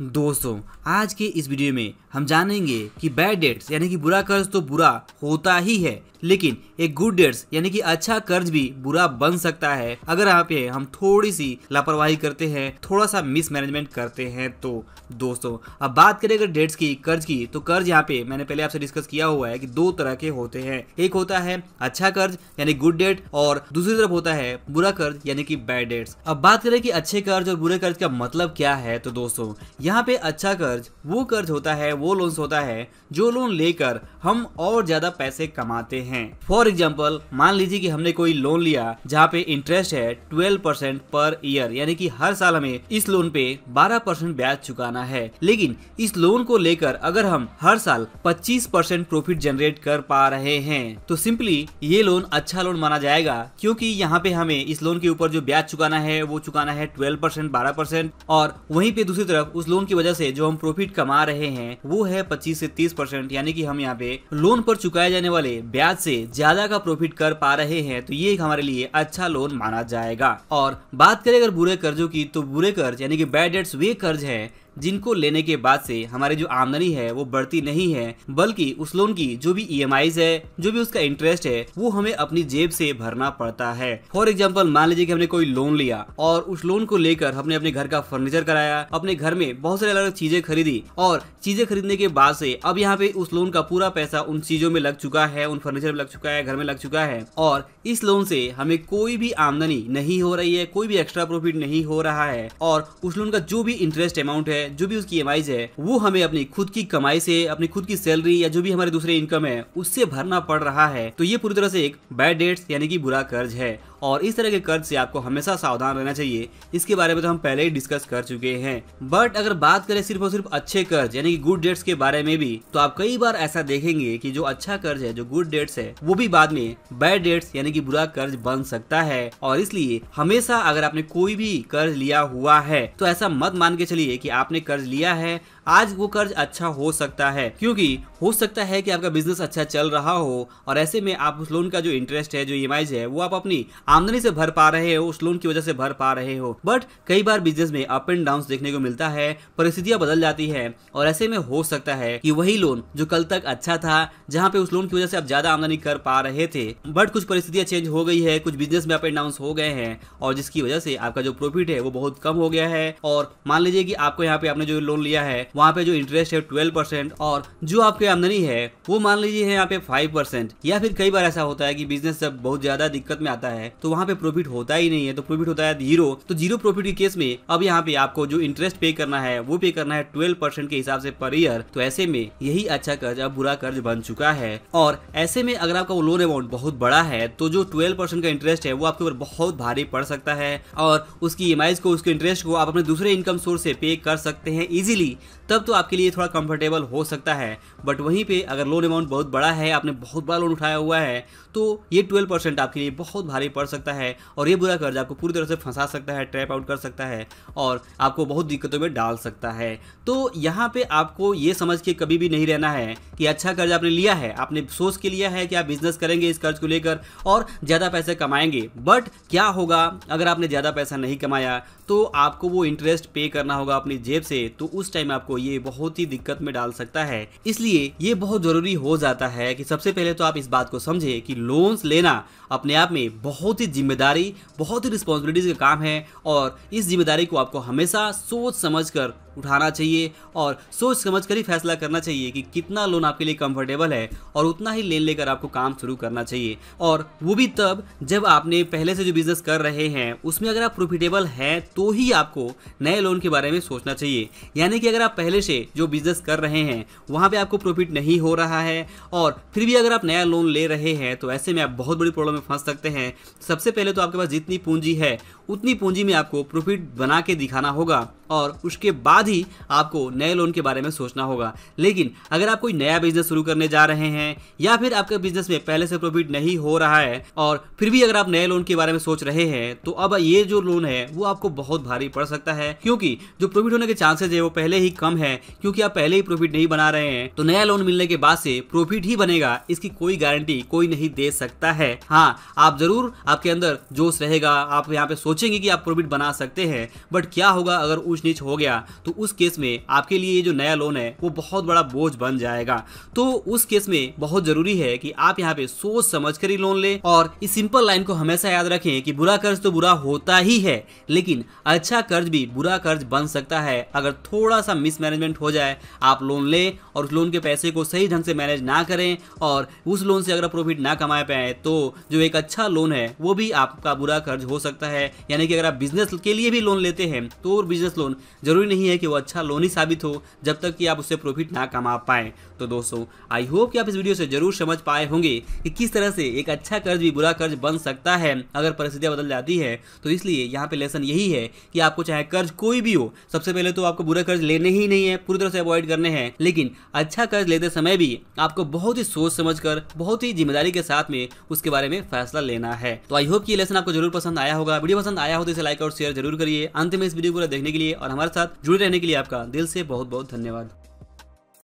दोस्तों, आज के इस वीडियो में हम जानेंगे कि बैड डेट्स यानी कि बुरा कर्ज तो बुरा होता ही है, लेकिन एक गुड डेट्स यानी कि अच्छा कर्ज भी बुरा बन सकता है अगर यहाँ पे हम थोड़ी सी लापरवाही करते हैं, थोड़ा सा मिसमैनेजमेंट करते हैं। तो दोस्तों, अब बात करें अगर डेट्स की, कर्ज की, तो कर्ज यहाँ पे मैंने पहले आपसे डिस्कस किया हुआ है कि दो तरह के होते हैं। एक होता है अच्छा कर्ज यानी गुड डेट और दूसरी तरफ होता है बुरा कर्ज यानी कि बैड डेट्स। अब बात करें कि अच्छे कर्ज और बुरे कर्ज का मतलब क्या है, तो दोस्तों यहाँ पे अच्छा कर्ज वो कर्ज होता है, वो लोन्स होता है जो लोन लेकर हम और ज्यादा पैसे कमाते हैं। फॉर एग्जाम्पल, मान लीजिए कि हमने कोई लोन लिया जहाँ पे इंटरेस्ट है 12% पर ईयर, यानी कि हर साल हमें इस लोन पे 12% ब्याज चुकाना है। लेकिन इस लोन को लेकर अगर हम हर साल 25% प्रॉफिट जनरेट कर पा रहे हैं तो सिंपली ये लोन अच्छा लोन माना जाएगा, क्योंकि यहाँ पे हमें इस लोन के ऊपर जो ब्याज चुकाना है वो चुकाना है 12%, 12%, और वहीं पे दूसरी तरफ उस लोन की वजह से जो हम प्रॉफिट कमा रहे हैं वो है 25 से 30%, यानी कि हम यहाँ पे लोन पर चुकाए जाने वाले ब्याज से ज्यादा का प्रॉफिट कर पा रहे हैं, तो ये हमारे लिए अच्छा लोन माना जाएगा। और बात करें अगर बुरे कर्जों की, तो बुरे कर्ज यानी कि बैड डेट्स वे कर्ज है जिनको लेने के बाद से हमारी जो आमदनी है वो बढ़ती नहीं है, बल्कि उस लोन की जो भी EMIs है, जो भी उसका इंटरेस्ट है, वो हमें अपनी जेब से भरना पड़ता है। फॉर एग्जांपल, मान लीजिए कि हमने कोई लोन लिया और उस लोन को लेकर हमने अपने घर का फर्नीचर कराया, अपने घर में बहुत सारी अलग अलग चीजें खरीदी, और चीजें खरीदने के बाद से अब यहाँ पे उस लोन का पूरा पैसा उन चीजों में लग चुका है, उन फर्नीचर में लग चुका है, घर में लग चुका है, और इस लोन से हमें कोई भी आमदनी नहीं हो रही है, कोई भी एक्स्ट्रा प्रॉफिट नहीं हो रहा है, और उस लोन का जो भी इंटरेस्ट अमाउंट है, जो भी उसकी EMIs है, वो हमें अपनी खुद की कमाई से, अपनी खुद की सैलरी या जो भी हमारे दूसरे इनकम है उससे भरना पड़ रहा है। तो ये पूरी तरह से एक बैड डेट्स यानी कि बुरा कर्ज है, और इस तरह के कर्ज से आपको हमेशा सावधान रहना चाहिए। इसके बारे में तो हम पहले ही डिस्कस कर चुके हैं। बट अगर बात करें सिर्फ और सिर्फ अच्छे कर्ज यानी कि गुड डेट्स के बारे में भी, तो आप कई बार ऐसा देखेंगे कि जो अच्छा कर्ज है, जो गुड डेट्स है, वो भी बाद में बैड डेट्स यानी कि बुरा कर्ज बन सकता है। और इसलिए हमेशा अगर आपने कोई भी कर्ज लिया हुआ है तो ऐसा मत मान के चलिए कि आपने कर्ज लिया है, आज वो कर्ज अच्छा हो सकता है, क्योंकि हो सकता है कि आपका बिजनेस अच्छा चल रहा हो और ऐसे में आप उस लोन का जो इंटरेस्ट है, जो EMIs है, वो आप अपनी आमदनी से भर पा रहे हो, उस लोन की वजह से भर पा रहे हो। बट कई बार बिजनेस में अप एंड डाउन देखने को मिलता है, परिस्थितियां बदल जाती है, और ऐसे में हो सकता है कि वही लोन जो कल तक अच्छा था, जहाँ पे उस लोन की वजह से आप ज्यादा आमदनी कर पा रहे थे, बट कुछ परिस्थितियां चेंज हो गई है, कुछ बिजनेस में अप एंड डाउन हो गए हैं, और जिसकी वजह से आपका जो प्रॉफिट है वो बहुत कम हो गया है। और मान लीजिए कि आपको यहाँ पे आपने जो लोन लिया है वहाँ पे जो इंटरेस्ट है 12%, और जो आपकी आमदनी है वो मान लीजिए है यहाँ पे 5%, या फिर कई बार ऐसा होता है कि बिजनेस जब बहुत ज्यादा दिक्कत में आता है तो वहाँ पे प्रॉफिट होता ही नहीं है, तो प्रॉफिट होता है जीरो। तो जीरो प्रॉफिट के केस में अब यहाँ पे आपको जो इंटरेस्ट पे करना है वो पे करना है 12% के हिसाब से पर ईयर। तो ऐसे में यही अच्छा कर्ज अब बुरा कर्ज बन चुका है। और ऐसे में अगर आपका वो लोन अमाउंट बहुत बड़ा है तो जो 12% का इंटरेस्ट है वो आपके ऊपर बहुत भारी पड़ सकता है, और उसकी EMIs को, उसके इंटरेस्ट को आप अपने दूसरे इनकम सोर्स से पे कर सकते हैं इजीली, तब तो आपके लिए थोड़ा कंफर्टेबल हो सकता है। बट वहीं पे अगर लोन अमाउंट बहुत बड़ा है, आपने बहुत बड़ा लोन उठाया हुआ है, तो ये 12% आपके लिए बहुत भारी पड़ सकता है, और ये बुरा कर्ज आपको पूरी तरह से फंसा सकता है, ट्रैप आउट कर सकता है, और आपको बहुत दिक्कतों में डाल सकता है। तो यहाँ पे आपको ये समझ के कभी भी नहीं रहना है कि अच्छा कर्ज आपने लिया है, आपने सोच के लिया है कि आप बिजनेस करेंगे इस कर्ज को लेकर और ज़्यादा पैसे कमाएंगे। बट क्या होगा अगर आपने ज़्यादा पैसा नहीं कमाया, तो आपको वो इंटरेस्ट पे करना होगा अपनी जेब से, तो उस टाइम आपको ये बहुत ही दिक्कत में डाल सकता है। इसलिए ये बहुत जरूरी हो जाता है कि सबसे पहले तो आप इस बात को समझे कि लोन्स लेना अपने आप में बहुत ही जिम्मेदारी, बहुत ही रिस्पॉन्सिबिलिटीज का काम है, और इस जिम्मेदारी को आपको हमेशा सोच समझ कर उठाना चाहिए और सोच समझ कर ही फैसला करना चाहिए कि कितना लोन आपके लिए कंफर्टेबल है, और उतना ही लेन लेकर आपको काम शुरू करना चाहिए। और वो भी तब जब आपने पहले से जो बिजनेस कर रहे हैं उसमें अगर आप प्रॉफिटेबल हैं तो ही आपको नए लोन के बारे में सोचना चाहिए। यानी कि अगर आप पहले से जो बिजनेस कर रहे हैं वहाँ पे आपको प्रॉफिट नहीं हो रहा है और फिर भी अगर आप नया लोन ले रहे हैं, तो ऐसे में आप बहुत बड़ी प्रॉब्लम में फंस सकते हैं। सबसे पहले तो आपके पास जितनी पूंजी है उतनी पूंजी में आपको प्रॉफिट बना के दिखाना होगा, और उसके बाद ही आपको नए लोन के बारे में सोचना होगा। लेकिन अगर आप कोई नया बिजनेस शुरू करने जा रहे हैं, या फिर आपके बिजनेस में पहले से प्रॉफिट नहीं हो रहा है और फिर भी अगर आप नए लोन के बारे में सोच रहे हैं, तो अब ये जो लोन है वो आपको बहुत भारी पड़ सकता है, क्योंकि जो प्रॉफिट होने के चांसेस है वो पहले ही कम है, क्योंकि आप पहले ही प्रॉफिट नहीं बना रहे हैं। तो नया लोन मिलने के बाद से प्रॉफिट ही बनेगा, इसकी कोई गारंटी कोई नहीं दे सकता है। हाँ, आप जरूर, आपके अंदर जोश रहेगा, आप यहाँ पे सोचेंगे कि आप प्रॉफिट बना सकते हैं, बट क्या होगा अगर उस नीच हो गया तो उस केस में आपके लिए ये जो नया लोन है वो बहुत बड़ा बोझ बन जाएगा। तो उस केस में बहुत जरूरी है कि आप यहाँ पे सोच समझ कर ही लोन लें और इस सिंपल लाइन को हमेशा याद रखें कि बुरा कर्ज तो बुरा होता ही है, लेकिन अच्छा कर्ज भी बुरा कर्ज बन सकता है। अगर थोड़ा सा मिसमैनेजमेंट हो जाए, आप लोन लें और उस लोन के पैसे को सही ढंग से मैनेज ना करें और उस लोन से अगर प्रॉफिट ना कमा पाए तो जो एक अच्छा लोन है वो भी आपका बुरा कर्ज हो सकता है। यानी कि अगर आप बिजनेस के लिए भी लोन लेते हैं तो बिजनेस लोन जरूरी नहीं है कि वो अच्छा लोन ही साबित हो जब तक कि आप उससे प्रॉफिट ना कमा पाए। तो दोस्तों, आई होप कि आप इस वीडियो से जरूर समझ पाए होंगे कि किस तरह से एक अच्छा कर्ज भी बुरा कर्ज बन सकता है अगर परिस्थितियां बदल जाती है। तो इसलिए यहाँ पे लेसन यही है कि आपको चाहे कर्ज कोई भी हो, सबसे पहले तो आपको बुरा कर्ज लेने ही नहीं है, पूरी तरह से अवॉइड करने हैं, लेकिन अच्छा कर्ज लेते समय भी आपको बहुत ही सोच समझकर, बहुत ही जिम्मेदारी के साथ में उसके बारे में फैसला लेना है। तो आई होप कि ये लेसन आपको जरूर पसंद आया होगा। वीडियो पसंद आया हो तो इसे लाइक और शेयर जरूर करिए। अंत में इस वीडियो को देखने के लिए और हमारे साथ जुड़े रहने के लिए आपका दिल से बहुत बहुत धन्यवाद।